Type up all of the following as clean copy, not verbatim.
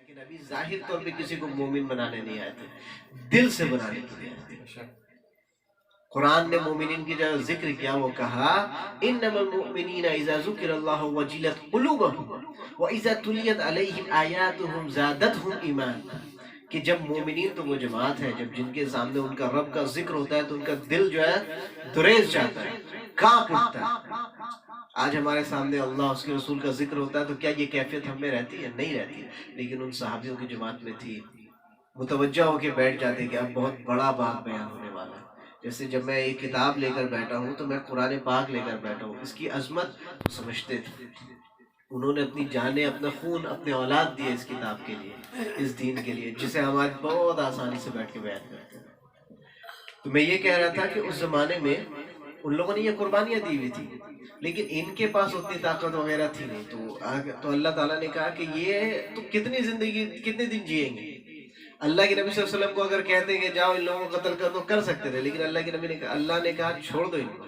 لیکن ابھی ظاہر طور پہ کسی کو مومن بنانے نہیں آئے تھے، دل سے بنانے کے لیے آئے تھے۔ قرآن نے مومنین کی جو ذکر کیا وہ کہا انما المؤمنین اذا ذکر اللہ وجلت قلوبہم واذا تلیت علیہم آیاتہم زادتہم ایمانا، کہ جب مومنین تو وہ جماعت ہے جب جن کے سامنے ان کا رب کا ذکر ہوتا ہے تو ان کا دل جو ہے دریز جاتا ہے، کانپ اٹھتا ہے۔ آج ہمارے سامنے اللہ اس کے رسول کا ذکر ہوتا ہے تو کیا یہ کیفیت ہم میں رہتی ہے؟ نہیں رہتی، لیکن ان صحابیوں کی جماعت میں تھی۔ متوجہ ہو کے بیٹھ جاتے کہ اب بہت بڑا بات بیان ہونے والا ہے۔ جیسے جب میں ایک کتاب لے کر بیٹھا ہوں تو میں قرآن پاک لے کر بیٹھا ہوں، اس کی عظمت سمجھتے تھے۔ انہوں نے اپنی جانیں، اپنا خون، اپنے اولاد دیے اس کتاب کے لیے، اس دین کے لیے، جسے ہم آج بہت آسانی سے بیٹھ کے بیان کرتے ہیں۔ تو میں یہ کہہ رہا تھا کہ اس زمانے میں ان لوگوں نے یہ قربانیاں دی ہوئی تھی، لیکن ان کے پاس اتنی طاقت وغیرہ تھی نہیں، تو اللہ تعالیٰ نے کہا کہ یہ تو کتنی زندگی، کتنے دن جئیں گے۔ اللہ کے نبی صلی اللہ علیہ وسلم کو اگر کہتے کہ جاؤ ان لوگوں کو قتل کر دو، کر سکتے تھے، لیکن اللہ کے نبی نے کہا، اللہ نے کہا چھوڑ دو ان کو،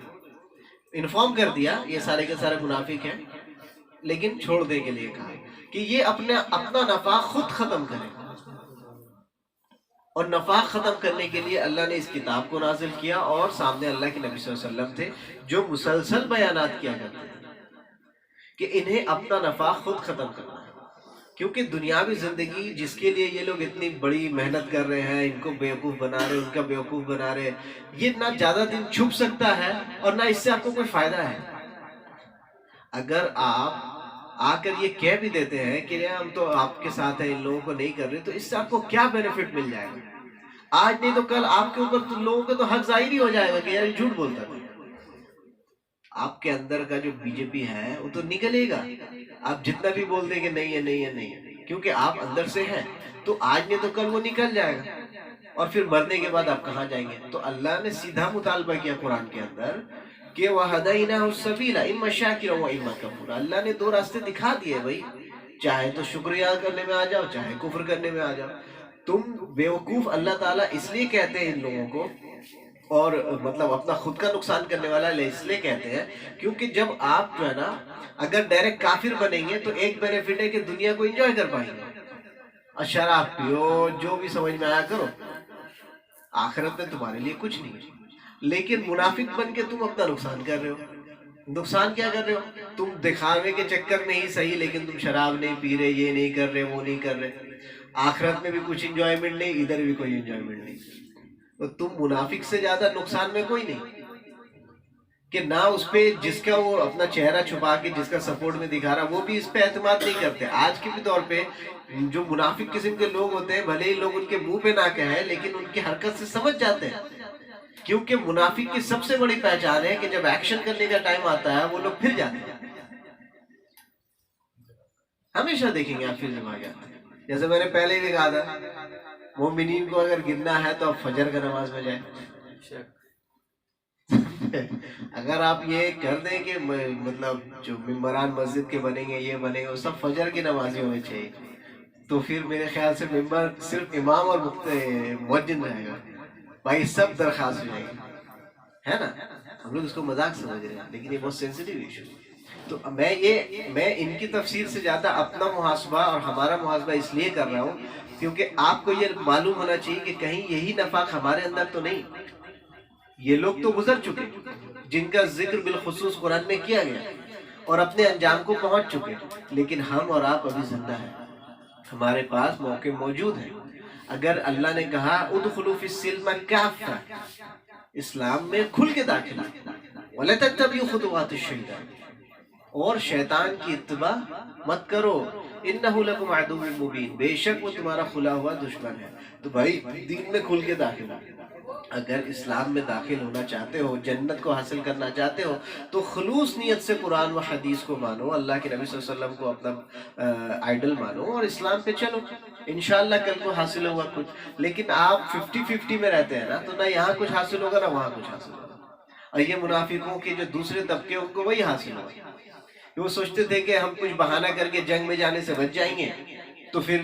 انفارم کر دیا یہ سارے کے سارے منافق ہیں، لیکن چھوڑ دے کے لیے کہا کہ یہ اپنا نفاق خود ختم کرے، اور نفاق ختم کرنے کے لیے اللہ نے اس کتاب کو نازل کیا، اور سامنے اللہ کے نبی صلی اللہ علیہ وسلم تھے جو مسلسل بیانات کیا کرتے تھے کہ انہیں اپنا نفاق خود ختم کرنا ہے، کیونکہ دنیاوی زندگی جس کے لیے یہ لوگ اتنی بڑی محنت کر رہے ہیں، ان کو بیوقوف بنا رہے، ان کا بیوقوف بنا رہے، یہ نہ زیادہ دن چھپ سکتا ہے اور نہ اس سے آپ کو کوئی فائدہ ہے۔ اگر آپ آ کر یہ کہہ بھی دیتے ہیں کہ ہم تو آپ کے ساتھ ہیں، ان لوگوں کو نہیں کر رہے، تو اس سے آپ کو کیا بینیفٹ مل جائے گا؟ آج نہیں تو کل آپ کے اوپر تو لوگوں کا تو حق ظاہر ہی ہو جائے گا کہ یار جھوٹ بولتا ہے۔ آپ کے اندر کا جو بی جے پی ہے وہ تو نکلے گا، آپ جتنا بھی بول دیں کہ نہیں ہے نہیں ہے نہیں ہے، کیونکہ آپ اندر سے ہیں، تو آج نہیں تو کل وہ نکل جائے گا، اور پھر مرنے کے بعد آپ کہاں جائیں گے؟ تو اللہ نے سیدھا مطالبہ کیا قرآن کے اندر کہ وَهَدَيْنَاهُ السَّبِيلَ إِمَّا شَاكِرًا وَإِمَّا كَفُورًا، اللہ نے دو راستے دکھا دیے بھائی، چاہے تو شکریہ کرنے میں آ جاؤ، چاہے کفر کرنے میں آ جاؤ۔ تم بیوقوف اللہ تعالیٰ اس لیے کہتے ہیں ان لوگوں کو، اور مطلب اپنا خود کا نقصان کرنے والا اس لیے کہتے ہیں کیونکہ جب آپ جو ہے نا اگر ڈائریکٹ کافر بنیں گے تو ایک بینیفٹ ہے کہ دنیا کو انجوائے کر پائیں گے، اور شراب پیو، جو بھی سمجھ میں آیا کرو، آخرت میں تمہارے لیے کچھ نہیں ہے۔ لیکن منافق بن کے تم اپنا نقصان کر رہے ہو۔ نقصان کیا کر رہے ہو؟ تم دکھاوے کے چکر میں ہی صحیح، لیکن تم شراب نہیں پی رہے، یہ نہیں کر رہے، وہ نہیں کر رہے، آخرت میں بھی کچھ انجوائمنٹ نہیں، ادھر بھی کوئی انجوائمنٹ نہیں۔ تو تم منافق سے زیادہ نقصان میں کوئی نہیں، کہ نہ اس پہ جس کا وہ اپنا چہرہ چھپا کے جس کا سپورٹ میں دکھا رہا وہ بھی اس پہ اعتماد نہیں کرتے۔ آج کے بھی دور پہ جو منافق قسم کے لوگ ہوتے ہیں، بھلے ہی لوگ ان کے منہ پہ نہ کہیں لیکن ان کی حرکت سے سمجھ جاتے ہیں، کیونکہ منافق کی سب سے بڑی پہچان ہے کہ جب ایکشن کرنے کا ٹائم آتا ہے وہ لوگ پھر جاتے ہیں، ہمیشہ دیکھیں گے آپ پھر جب آ جاتے ہیں۔ جیسے میں نے پہلے بھی کہا تھا، مومنین کو اگر گرنا ہے تو آپ فجر کا نماز میں جائیں۔ اگر آپ یہ کر دیں کہ مطلب جو ممبران مسجد کے بنیں گے، یہ بنیں گے، وہ سب فجر کی نمازی ہونے چاہیے، تو پھر میرے خیال سے ممبر صرف امام اور مؤذن رہے گا، بھائی سب درخواست ہو جائے گی، ہے نا؟ ہم لوگ اس کو مذاق سمجھ رہے ہیں، لیکن یہ بہت سینسٹیو ایشو ہے۔ تو میں ان کی تفسیر سے زیادہ اپنا محاسبہ اور ہمارا محاسبہ اس لیے کر رہا ہوں کیونکہ آپ کو یہ معلوم ہونا چاہیے کہ کہیں یہی نفاق ہمارے اندر تو نہیں۔ یہ لوگ تو گزر چکے جن کا ذکر بالخصوص قرآن میں کیا گیا اور اپنے انجام کو پہنچ چکے، لیکن ہم اور آپ ابھی زندہ ہیں، ہمارے پاس موقع موجود ہیں۔ اگر اللہ نے کہا ادخلوا فی السلم کافہ، اسلام میں کھل کے داخلہ، ولا تتبعوا خطوات الشیطان، اور شیطان کی اتباع مت کرو، انہ لکم عدو مبین، بے شک وہ تمہارا کھلا ہوا دشمن ہے۔ تو بھائی دین میں کھل کے داخلہ، اگر اسلام میں داخل ہونا چاہتے ہو، جنت کو حاصل کرنا چاہتے ہو، تو خلوص نیت سے قرآن و حدیث کو مانو، اللہ کے نبی صلی اللہ علیہ وسلم کو اپنا آئیڈل مانو اور اسلام پہ چلو، انشاءاللہ کل کو حاصل ہوگا کچھ۔ لیکن آپ 50-50 میں رہتے ہیں نا، تو نہ یہاں کچھ حاصل ہوگا نہ وہاں کچھ حاصل ہوگا، اور یہ منافقوں کے جو دوسرے طبقے ان کو وہی حاصل ہوگا۔ وہ سوچتے تھے کہ ہم کچھ بہانہ کر کے جنگ میں جانے سے بچ جائیں گے تو پھر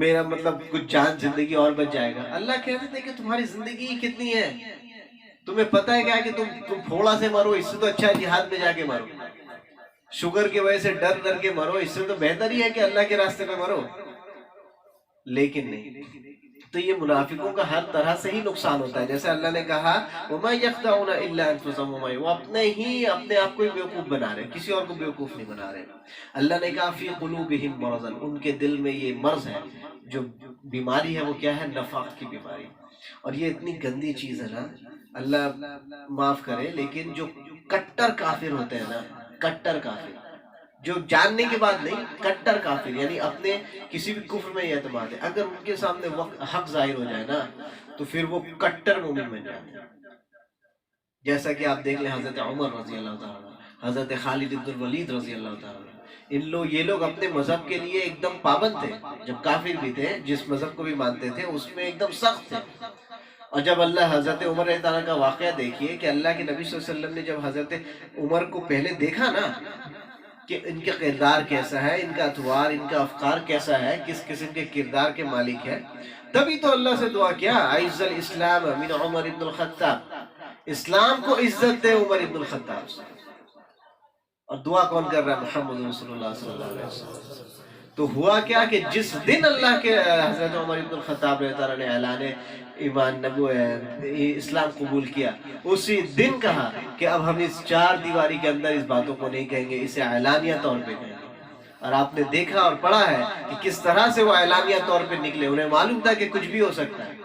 میرا مطلب کچھ جان زندگی اور بچ جائے گا۔ اللہ کہتے تھے کہ تمہاری زندگی کتنی ہے، تمہیں پتہ ہے کیا کہ تم پھوڑا سے مرو، اس سے تو اچھا ہے جہاد میں جا کے مرو، شوگر کی وجہ سے ڈر ڈر کے مرو، اس سے تو بہتر ہی ہے کہ اللہ کے راستے پہ مرو۔ لیکن نہیں. تو یہ منافقوں کا ہر طرح سے ہی نقصان ہوتا ہے. جیسے اللہ نے کہا وَمَا يَخْدَعُونَ إِلَّا أَنفُسَهُمْ وَمَا وہ اپنے آپ کو ہی بیوقوف بنا رہے ہیں، کسی اور کو بیوقوف نہیں بنا رہے. اللہ نے کہا فی قلوبہم مرض، ان کے دل میں یہ مرض ہے، جو بیماری ہے وہ کیا ہے؟ نفاق کی بیماری. اور یہ اتنی گندی چیز ہے نا، اللہ معاف کرے، لیکن جو کٹر کافر ہوتے ہیں نا، کٹر کافر جو جاننے کے بعد نہیں، کٹر کافر یعنی اپنے کسی بھی کفر میں یہ اعتماد ہے، اگر ان کے سامنے حق ظاہر ہو جائے نا تو پھر وہ کٹر مومن بن جاتے ہیں. جیسا کہ آپ دیکھ لیں حضرت عمر رضی اللہ تعالیٰ عنہ، حضرت خالد بن الولید رضی اللہ تعالیٰ عنہ، یہ لوگ اپنے مذہب کے لیے ایک دم پابند تھے. جب کافر بھی تھے، جس مذہب کو بھی مانتے تھے اس میں ایک دم سخت تھے. اور جب اللہ حضرت عمر رضی اللہ عنہ کا واقعہ دیکھیے کہ اللہ کے نبی صلی اللہ علیہ وسلم نے جب حضرت عمر کو پہلے دیکھا نا کہ ان کا کردار کیسا ہے، ان کا اطوار، ان کا افکار کیسا ہے، کس قسم کے کردار کے مالک ہے، تبھی تو اللہ سے دعا کیا عز الاسلام من عمر ابن الخطاب، اسلام کو عزت دے عمر ابن الخطاب سے. اور دعا کون کر رہا ہے؟ محمد رسول اللہ صلی اللہ علیہ وسلم. تو ہوا کیا کہ جس دن اللہ کے حضرت عمر ابن الخطاب رضی اللہ عنہ نے اعلان ایمان اسلام قبول کیا، اسی دن کہا کہ اب ہم اس چار دیواری کے اندر اس باتوں کو نہیں کہیں گے، اسے اعلانیہ طور پہ کہیں گے. اور آپ نے دیکھا اور پڑھا ہے کہ کس طرح سے وہ اعلانیہ طور پہ نکلے. انہیں معلوم تھا کہ کچھ بھی ہو سکتا ہے،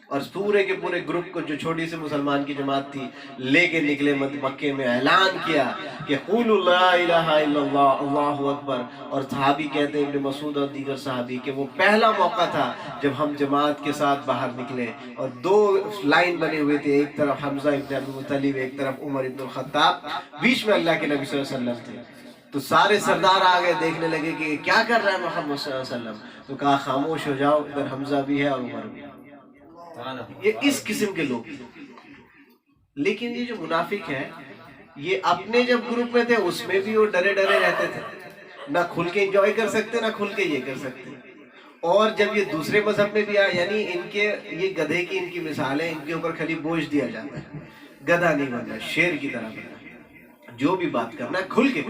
اور پورے کے پورے گروپ کو، جو چھوٹی سی مسلمان کی جماعت تھی، لے کے نکلے مکے میں. اعلان کیا کہ قولوا لا الہ الا اللہ اللہ اکبر. اور صحابی کہتے ہیں ابن مسعود اور دیگر صحابی کہ وہ پہلا موقع تھا جب ہم جماعت کے ساتھ باہر نکلے اور دو لائن بنے ہوئے تھے، ایک طرف حمزہ ابن ابی مطلب، ایک طرف عمر ابن الخطاب، بیچ میں اللہ کے نبی صلی اللہ علیہ وسلم تھے. تو سارے سردار آ گئے، دیکھنے لگے کہ کیا کر رہا ہے محمد صلی اللہ علیہ وسلم. تو کہا خاموش ہو جاؤ، ادھر حمزہ بھی ہے اور عمر بھی ہے. یہ اس قسم کے لوگ. لیکن یہ جو منافق ہے، یہ اپنے جب گروپ میں تھے اس میں بھی وہ ڈرے ڈرے رہتے تھے، نہ کھل کے انجوائے کر سکتے، نہ کھل کے یہ کر سکتے. اور جب یہ دوسرے مذہب میں بھی آئے، یعنی ان کے یہ گدھے کی ان کی مثال ہے، ان کے اوپر خالی بوجھ دیا جاتا ہے. گدھا نہیں بننا، شیر کی طرح بننا، جو بھی بات کرنا ہے کھل کے.